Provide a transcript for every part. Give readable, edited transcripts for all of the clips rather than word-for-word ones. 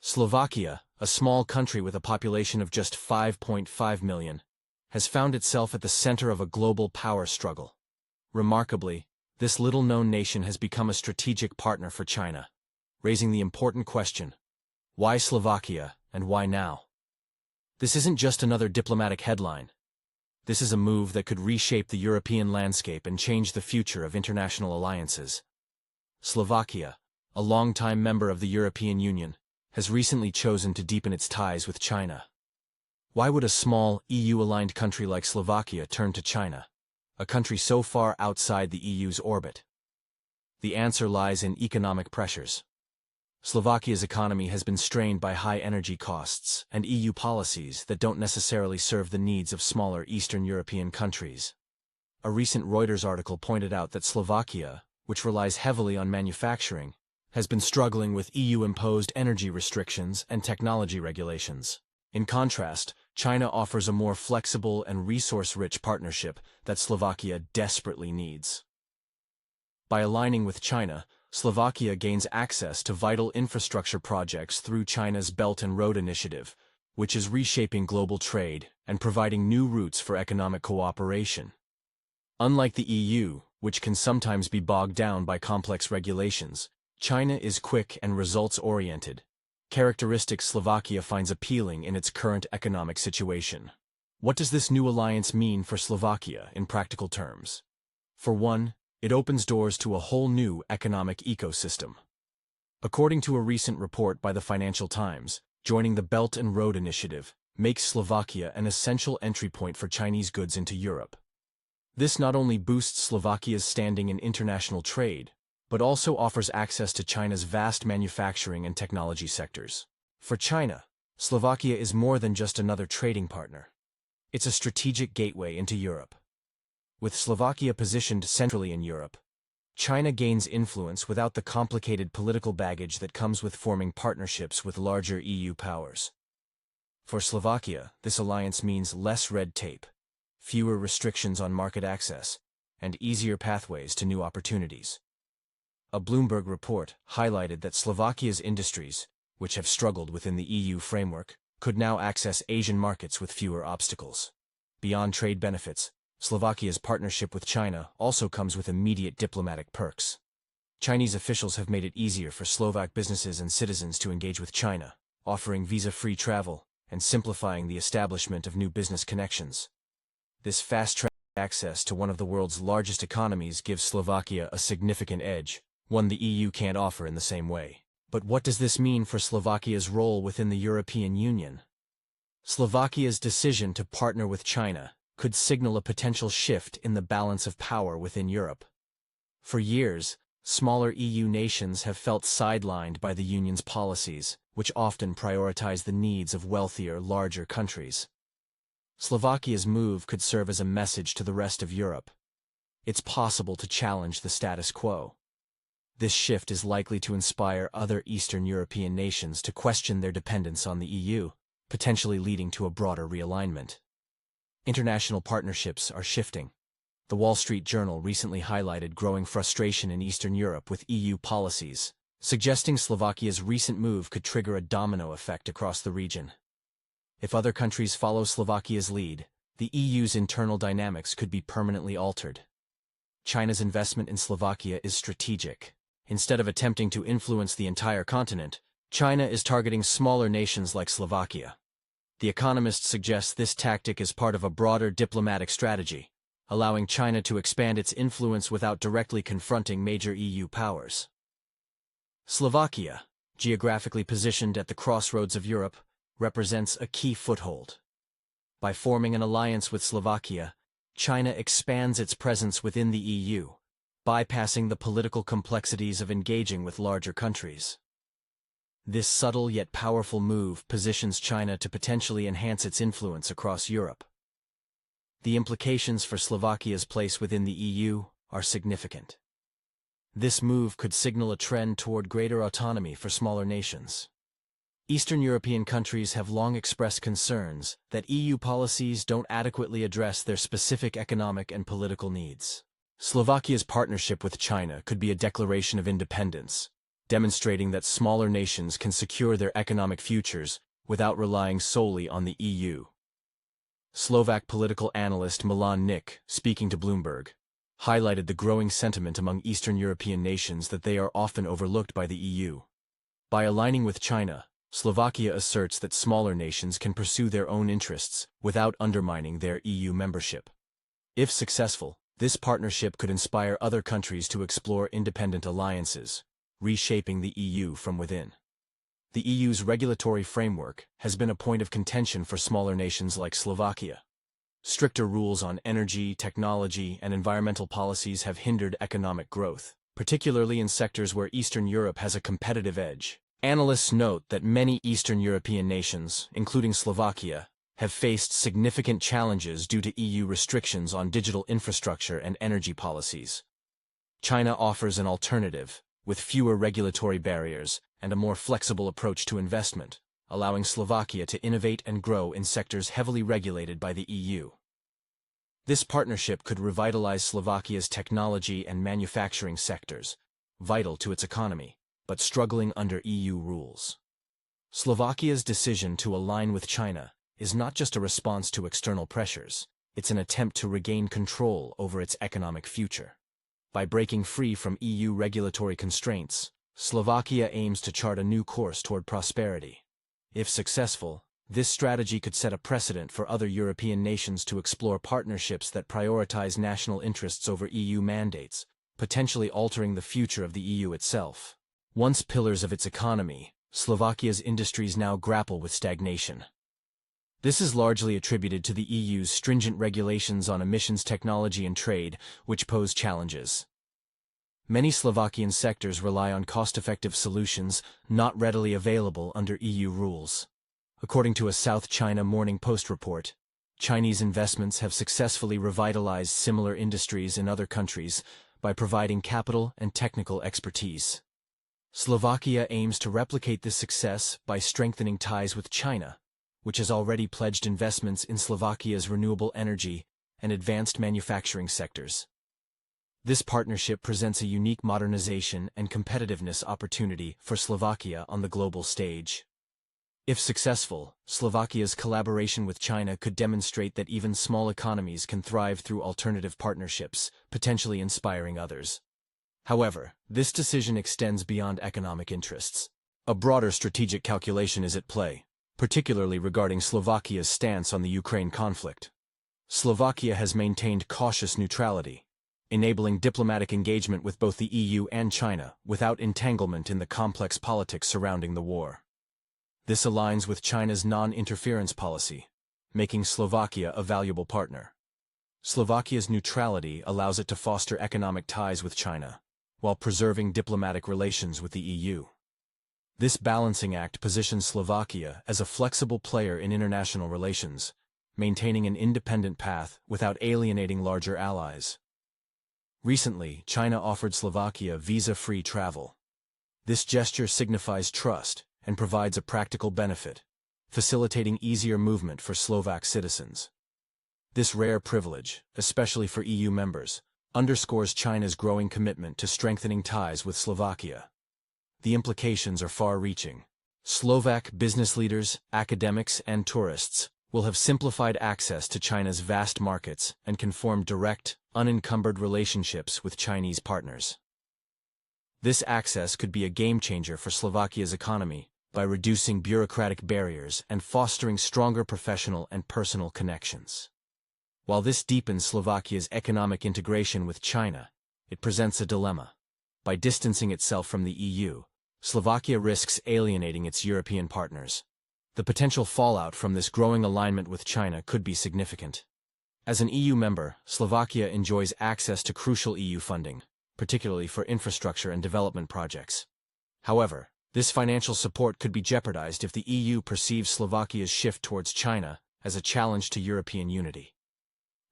Slovakia, a small country with a population of just 5.5 million, has found itself at the center of a global power struggle. Remarkably, this little-known nation has become a strategic partner for China, raising the important question: why Slovakia, and why now? This isn't just another diplomatic headline. This is a move that could reshape the European landscape and change the future of international alliances. Slovakia, a longtime member of the European Union, has recently chosen to deepen its ties with China. Why would a small, EU-aligned country like Slovakia turn to China, a country so far outside the EU's orbit? The answer lies in economic pressures. Slovakia's economy has been strained by high energy costs and EU policies that don't necessarily serve the needs of smaller Eastern European countries. A recent Reuters article pointed out that Slovakia, which relies heavily on manufacturing, has been struggling with EU-imposed energy restrictions and technology regulations. In contrast, China offers a more flexible and resource-rich partnership that Slovakia desperately needs. By aligning with China, Slovakia gains access to vital infrastructure projects through China's Belt and Road Initiative, which is reshaping global trade and providing new routes for economic cooperation. Unlike the EU, which can sometimes be bogged down by complex regulations, China is quick and results-oriented, characteristics Slovakia finds appealing in its current economic situation. What does this new alliance mean for Slovakia in practical terms? For one, it opens doors to a whole new economic ecosystem. According to a recent report by the Financial Times, joining the Belt and Road Initiative makes Slovakia an essential entry point for Chinese goods into Europe. This not only boosts Slovakia's standing in international trade, but also offers access to China's vast manufacturing and technology sectors. For China, Slovakia is more than just another trading partner. It's a strategic gateway into Europe. With Slovakia positioned centrally in Europe, China gains influence without the complicated political baggage that comes with forming partnerships with larger EU powers. For Slovakia, this alliance means less red tape, fewer restrictions on market access, and easier pathways to new opportunities. A Bloomberg report highlighted that Slovakia's industries, which have struggled within the EU framework, could now access Asian markets with fewer obstacles. Beyond trade benefits, Slovakia's partnership with China also comes with immediate diplomatic perks. Chinese officials have made it easier for Slovak businesses and citizens to engage with China, offering visa-free travel and simplifying the establishment of new business connections. This fast-track access to one of the world's largest economies gives Slovakia a significant edge, one the EU can't offer in the same way. But what does this mean for Slovakia's role within the European Union? Slovakia's decision to partner with China could signal a potential shift in the balance of power within Europe. For years, smaller EU nations have felt sidelined by the Union's policies, which often prioritize the needs of wealthier, larger countries. Slovakia's move could serve as a message to the rest of Europe. It's possible to challenge the status quo. This shift is likely to inspire other Eastern European nations to question their dependence on the EU, potentially leading to a broader realignment. International partnerships are shifting. The Wall Street Journal recently highlighted growing frustration in Eastern Europe with EU policies, suggesting Slovakia's recent move could trigger a domino effect across the region. If other countries follow Slovakia's lead, the EU's internal dynamics could be permanently altered. China's investment in Slovakia is strategic. Instead of attempting to influence the entire continent, China is targeting smaller nations like Slovakia. The Economist suggests this tactic is part of a broader diplomatic strategy, allowing China to expand its influence without directly confronting major EU powers. Slovakia, geographically positioned at the crossroads of Europe, represents a key foothold. By forming an alliance with Slovakia, China expands its presence within the EU, bypassing the political complexities of engaging with larger countries. This subtle yet powerful move positions China to potentially enhance its influence across Europe. The implications for Slovakia's place within the EU are significant. This move could signal a trend toward greater autonomy for smaller nations. Eastern European countries have long expressed concerns that EU policies don't adequately address their specific economic and political needs. Slovakia's partnership with China could be a declaration of independence, demonstrating that smaller nations can secure their economic futures without relying solely on the EU. Slovak political analyst Milan Nik, speaking to Bloomberg, highlighted the growing sentiment among Eastern European nations that they are often overlooked by the EU. By aligning with China, Slovakia asserts that smaller nations can pursue their own interests without undermining their EU membership. If successful, this partnership could inspire other countries to explore independent alliances, reshaping the EU from within. The EU's regulatory framework has been a point of contention for smaller nations like Slovakia. Stricter rules on energy, technology, and environmental policies have hindered economic growth, particularly in sectors where Eastern Europe has a competitive edge. Analysts note that many Eastern European nations, including Slovakia, have faced significant challenges due to EU restrictions on digital infrastructure and energy policies. China offers an alternative, with fewer regulatory barriers and a more flexible approach to investment, allowing Slovakia to innovate and grow in sectors heavily regulated by the EU. This partnership could revitalize Slovakia's technology and manufacturing sectors, vital to its economy, but struggling under EU rules. Slovakia's decision to align with China is not just a response to external pressures, it's an attempt to regain control over its economic future. By breaking free from EU regulatory constraints, Slovakia aims to chart a new course toward prosperity. If successful, this strategy could set a precedent for other European nations to explore partnerships that prioritize national interests over EU mandates, potentially altering the future of the EU itself. Once pillars of its economy, Slovakia's industries now grapple with stagnation. This is largely attributed to the EU's stringent regulations on emissions technology and trade, which pose challenges. Many Slovakian sectors rely on cost-effective solutions not readily available under EU rules. According to a South China Morning Post report, Chinese investments have successfully revitalized similar industries in other countries by providing capital and technical expertise. Slovakia aims to replicate this success by strengthening ties with China, which has already pledged investments in Slovakia's renewable energy and advanced manufacturing sectors. This partnership presents a unique modernization and competitiveness opportunity for Slovakia on the global stage. If successful, Slovakia's collaboration with China could demonstrate that even small economies can thrive through alternative partnerships, potentially inspiring others. However, this decision extends beyond economic interests. A broader strategic calculation is at play, particularly regarding Slovakia's stance on the Ukraine conflict. Slovakia has maintained cautious neutrality, enabling diplomatic engagement with both the EU and China without entanglement in the complex politics surrounding the war. This aligns with China's non-interference policy, making Slovakia a valuable partner. Slovakia's neutrality allows it to foster economic ties with China, while preserving diplomatic relations with the EU. This balancing act positions Slovakia as a flexible player in international relations, maintaining an independent path without alienating larger allies. Recently, China offered Slovakia visa-free travel. This gesture signifies trust and provides a practical benefit, facilitating easier movement for Slovak citizens. This rare privilege, especially for EU members, underscores China's growing commitment to strengthening ties with Slovakia. The implications are far-reaching. Slovak business leaders, academics, and tourists will have simplified access to China's vast markets and can form direct, unencumbered relationships with Chinese partners. This access could be a game-changer for Slovakia's economy by reducing bureaucratic barriers and fostering stronger professional and personal connections. While this deepens Slovakia's economic integration with China, it presents a dilemma. By distancing itself from the EU, Slovakia risks alienating its European partners. The potential fallout from this growing alignment with China could be significant. As an EU member, Slovakia enjoys access to crucial EU funding, particularly for infrastructure and development projects. However, this financial support could be jeopardized if the EU perceives Slovakia's shift towards China as a challenge to European unity.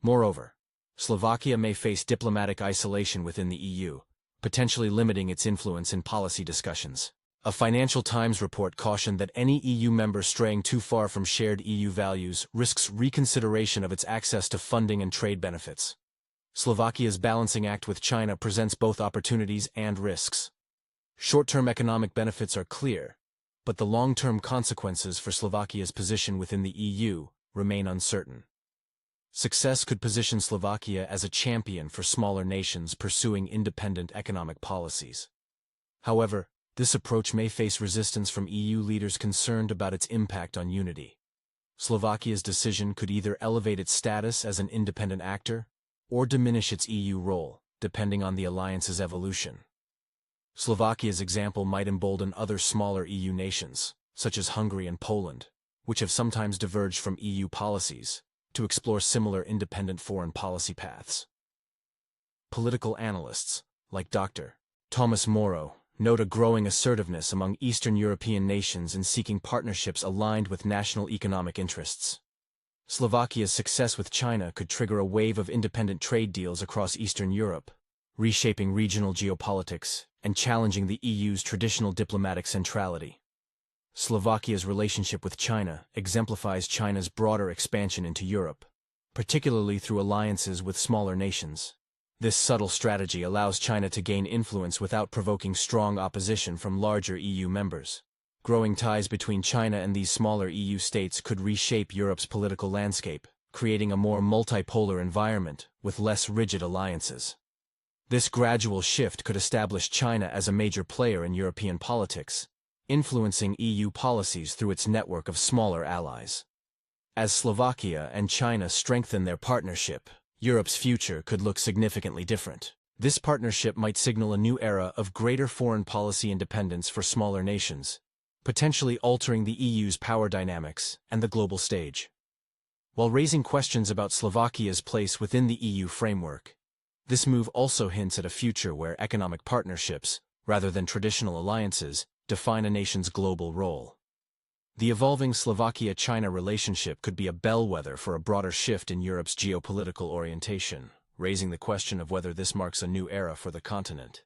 Moreover, Slovakia may face diplomatic isolation within the EU, potentially limiting its influence in policy discussions. A Financial Times report cautioned that any EU member straying too far from shared EU values risks reconsideration of its access to funding and trade benefits. Slovakia's balancing act with China presents both opportunities and risks. Short-term economic benefits are clear, but the long-term consequences for Slovakia's position within the EU remain uncertain. Success could position Slovakia as a champion for smaller nations pursuing independent economic policies. However, this approach may face resistance from EU leaders concerned about its impact on unity. Slovakia's decision could either elevate its status as an independent actor or diminish its EU role, depending on the alliance's evolution. Slovakia's example might embolden other smaller EU nations, such as Hungary and Poland, which have sometimes diverged from EU policies, to explore similar independent foreign policy paths. Political analysts, like Dr. Thomas Morrow, note a growing assertiveness among Eastern European nations in seeking partnerships aligned with national economic interests. Slovakia's success with China could trigger a wave of independent trade deals across Eastern Europe, reshaping regional geopolitics and challenging the EU's traditional diplomatic centrality. Slovakia's relationship with China exemplifies China's broader expansion into Europe, particularly through alliances with smaller nations. This subtle strategy allows China to gain influence without provoking strong opposition from larger EU members. Growing ties between China and these smaller EU states could reshape Europe's political landscape, creating a more multipolar environment with less rigid alliances. This gradual shift could establish China as a major player in European politics, influencing EU policies through its network of smaller allies. As Slovakia and China strengthen their partnership, Europe's future could look significantly different. This partnership might signal a new era of greater foreign policy independence for smaller nations, potentially altering the EU's power dynamics and the global stage. While raising questions about Slovakia's place within the EU framework, this move also hints at a future where economic partnerships, rather than traditional alliances, define a nation's global role. The evolving Slovakia-China relationship could be a bellwether for a broader shift in Europe's geopolitical orientation, raising the question of whether this marks a new era for the continent.